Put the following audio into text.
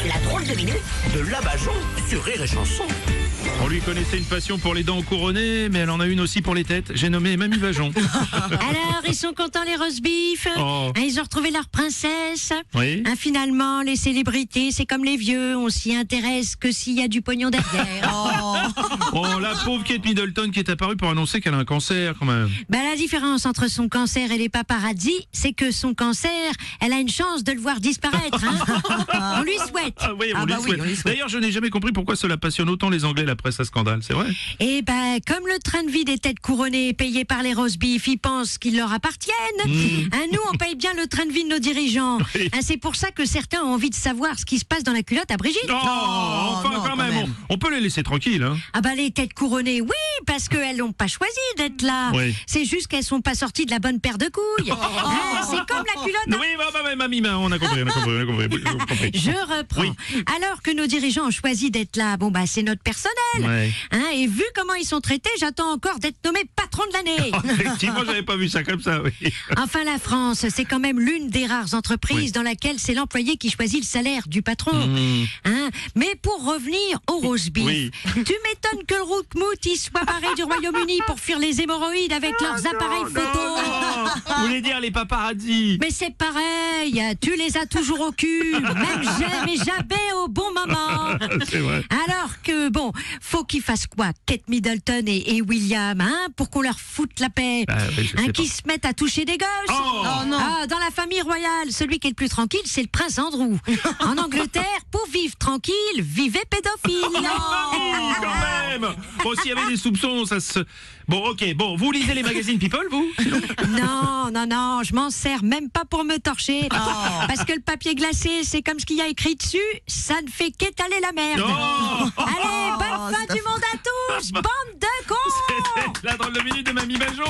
La drôle de minute de Labajon sur Rire et Chanson. On lui connaissait une passion pour les dents couronnées, mais elle en a une aussi pour les têtes. J'ai nommé Mamie Bajon. Alors, ils sont contents les roast beef. Oh. Ils ont retrouvé leur princesse. Oui. Finalement, les célébrités, c'est comme les vieux. On s'y intéresse que s'il y a du pognon derrière. Oh, la pauvre Kate Middleton qui est apparue pour annoncer qu'elle a un cancer quand même. La différence entre son cancer et les paparazzi, c'est que son cancer, elle a une chance de le voir disparaître. On lui souhaite. Ah oui, on lui souhaite. D'ailleurs, je n'ai jamais compris pourquoi cela passionne autant les Anglais après ce scandale, c'est vrai? Et comme le train de vie des têtes couronnées payé par les roast beef, ils pensent qu'ils leur appartiennent. Nous, on paye bien le train de vie de nos dirigeants. Oui. C'est pour ça que certains ont envie de savoir ce qui se passe dans la culotte à Brigitte. Quand même. On peut les laisser tranquilles, hein. Les têtes couronnées, oui, parce qu'elles n'ont pas choisi d'être là. Oui. C'est juste qu'elles sont pas sorties de la bonne paire de couilles. C'est comme la culotte. Oui, mamie, on a compris. Je reprends. Oui. Alors que nos dirigeants ont choisi d'être là, c'est notre personnel. Ouais. Et vu comment ils sont traités, j'attends encore d'être nommé patron de l'année. Effectivement, j'avais pas vu ça comme ça, oui. Enfin, la France, c'est quand même l'une des rares entreprises Oui. dans laquelle c'est l'employé qui choisit le salaire du patron. Mais pour revenir au roast beef, Oui. tu m'étonnes que le Roukmout y soit barré du Royaume-Uni pour fuir les hémorroïdes avec leurs appareils photo. Vous voulez dire les paparazzi? Mais c'est pareil, tu les as toujours au cul, même jamais au bon moment. C'est vrai. Alors que, faut qu'ils fassent quoi, Kate Middleton et William, pour qu'on leur foute la paix, Oui, je sais qu'ils se mettent à toucher des gosses. Dans la famille royale, celui qui est le plus tranquille, c'est le prince Andrew. En Angleterre, pour vivre tranquille, vivez pédophile. Mamie, quand même. Bon, s'il y avait des soupçons, ça se... vous lisez les magazines People, vous? Non, je m'en sers même pas pour me torcher. Parce que le papier glacé, c'est comme ce qu'il y a écrit dessus, ça ne fait qu'étaler la merde. Allez, bonne fin du monde à tous, bande de cons. C'était la drôle de minute de Mamie Bajon.